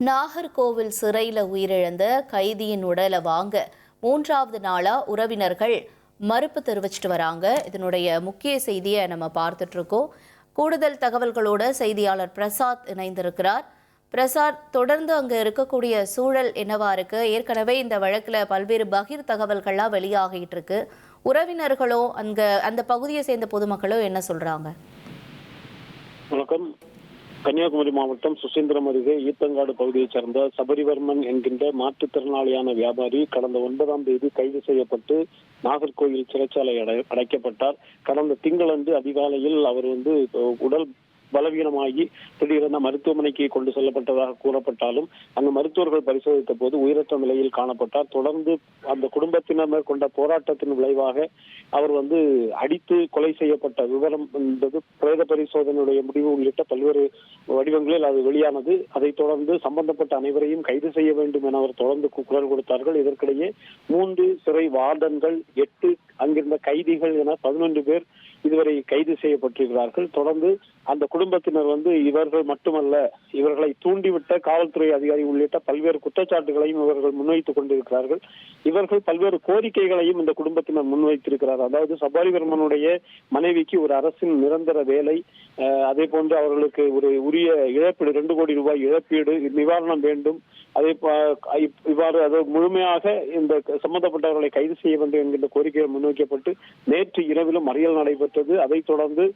நாகர்கோவில் சிறையில் உயிரிழந்த கைதியின் உடலை வாங்க 3வது நாளா உறவினர்கள் மறுப்பு தெரிவிச்சிட்டு வராங்க. இதனுடைய முக்கிய செய்தியை நம்ம பார்த்துட்டு இருக்கோம். கூடுதல் தகவல்களோட செய்தியாளர் பிரசாத் இணைந்திருக்கிறார். பிரசாத், தொடர்ந்து அங்க இருக்கக்கூடிய சூழல் என்னவா இருக்கு? ஏற்கனவே இந்த வழக்குல பல்வேறு பகிர் தகவல்கள்லாம் வெளியாகிட்டு இருக்கு. உறவினர்களோ அந்த பகுதியை சேர்ந்த பொதுமக்களோ என்ன சொல்றாங்க? வணக்கம். கன்னியாகுமரி மாவட்டம் சுசீந்திரம் அருகே ஈத்தங்காடு பகுதியைச் சேர்ந்த சபரிவர்மன் என்கின்ற மாற்றுத்திறனாளியான வியாபாரி கடந்த 9ஆம் தேதி கைது செய்யப்பட்டு நாகர்கோவில் சிறைச்சாலை அடைக்கப்பட்டார். கடந்த திங்களன்று அதிகாலையில் அவர் உடல் பலவீனமாகி திடீரென மருத்துவமனைக்கு கொண்டு செல்லப்பட்டதாக கூறப்பட்டாலும் அங்கு மருத்துவர்கள் பரிசோதித்த போது உயிரற்ற நிலையில் காணப்பட்டார். தொடர்ந்து அந்த குடும்பத்தினர் மேற்கொண்ட போராட்டத்தின் விளைவாக அவர் அடித்து கொலை செய்யப்பட்ட விவரம் என்பது பிரேத பரிசோதனையுடைய முடிவு உள்ளிட்ட பல்வேறு வடிவங்களில் அது வெளியானது. அதைத் தொடர்ந்து சம்பந்தப்பட்ட அனைவரையும் கைது செய்ய வேண்டும் என அவர் தொடர்ந்து குரல் கொடுத்தார்கள். இதற்கிடையே 3 சிறை வார்டன்கள், 8 அங்கிருந்த கைதிகள் என 11 பேர் இதுவரை கைது செய்யப்பட்டிருக்கிறார்கள். தொடர்ந்து அந்த குடும்பத்தினர் இவர்கள் மட்டுமல்ல, இவர்களை தூண்டிவிட்ட காவல்துறை அதிகாரி உள்ளிட்ட பல்வேறு குற்றச்சாட்டுகளையும் இவர்கள் முன்வைத்துக் கொண்டிருக்கிறார்கள். இவர்கள் பல்வேறு கோரிக்கைகளையும் இந்த குடும்பத்தினர் முன்வைத்திருக்கிறார். அதாவது சபரிவர்மனுடைய மனைவிக்கு ஒரு அரசின் நிரந்தர வேலை, அதே போன்று அவர்களுக்கு ஒரு உரிய இழப்பீடு 2 கோடி ரூபாய் இழப்பீடு நிவாரணம் வேண்டும். இவ்வாறு முழுமையாக இந்த சம்பந்தப்பட்டவர்களை கைது செய்ய வேண்டும் என்கின்ற கோரிக்கைகள் முன்வைக்கப்பட்டு நேற்று இரவிலும் மறியல் நடைபெற்றது. அதைத் தொடர்ந்து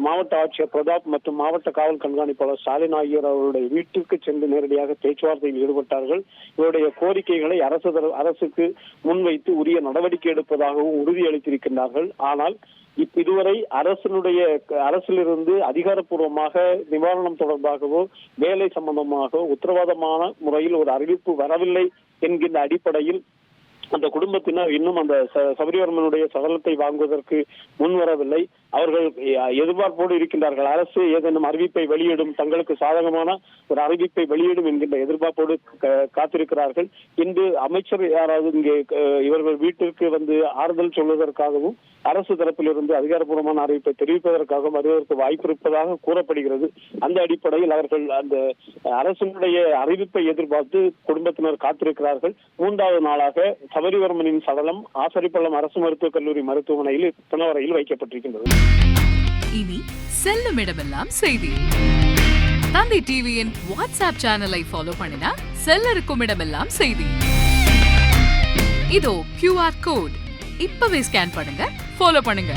மாவட்ட ஆட்சியர் பிரதாப் மற்றும் மாவட்ட காவல் கண்காணிப்பாளர் ஸ்டாலின் ஆகியோர் அவருடைய வீட்டிற்கு சென்று நேரடியாக பேச்சுவார்த்தையில் ஈடுபட்டார்கள். இவருடைய கோரிக்கைகளை அரசுக்கு முன்வைத்து உரிய நடவடிக்கை எடுப்பதாகவும் உறுதியளித்திருக்கின்றார்கள். ஆனால் இதுவரை அரசிலிருந்து அதிகாரப்பூர்வமாக நிவாரணம் தொடர்பாகவோ வேலை சம்பந்தமாகவோ உத்தரவாதமான முறையில் ஒரு அறிவிப்பு வரவில்லை என்கின்ற அடிப்படையில் அந்த குடும்பத்தினர் இன்னும் அந்த சபரிவர்மனுடைய சடலத்தை வாங்குவதற்கு முன்வரவில்லை. அவர்கள் எதிர்பார்ப்போடு இருக்கின்றார்கள். அரசு ஏதேனும் அறிவிப்பை வெளியிடும், தங்களுக்கு சாதகமான ஒரு அறிவிப்பை வெளியிடும் என்கின்ற எதிர்பார்ப்போடு காத்திருக்கிறார்கள். இன்று அமைச்சர் யாராவது இங்கே இவர்கள் வீட்டிற்கு ஆறுதல் சொல்வதற்காகவும் அரசு தரப்பிலிருந்து அதிகாரப்பூர்வமான அறிவிப்பை தெரிவிப்பதற்காகவும் வருவதற்கு வாய்ப்பு இருப்பதாக கூறப்படுகிறது. அந்த அடிப்படையில் அவர்கள் அந்த அரசினுடைய அறிவிப்பை எதிர்பார்த்து குடும்பத்தினர் காத்திருக்கிறார்கள். 3வது நாளாக சபரிவர்மனின் சடலம் ஆசரிப்பள்ளம் அரசு மருத்துவக் கல்லூரி மருத்துவமனையில் பிணவரையில் வைக்கப்பட்டிருக்கின்றது. இனி செல்லும் இடமெல்லாம் செய்தி. தந்தி டிவியின் வாட்ஸ்அப் சேனலை ஃபாலோ பண்ணினா செல்ல இருக்கும் இடமெல்லாம் செய்தி. இதோ QR கோட் இப்பவே ஸ்கேன் பண்ணுங்க, ஃபாலோ பண்ணுங்க.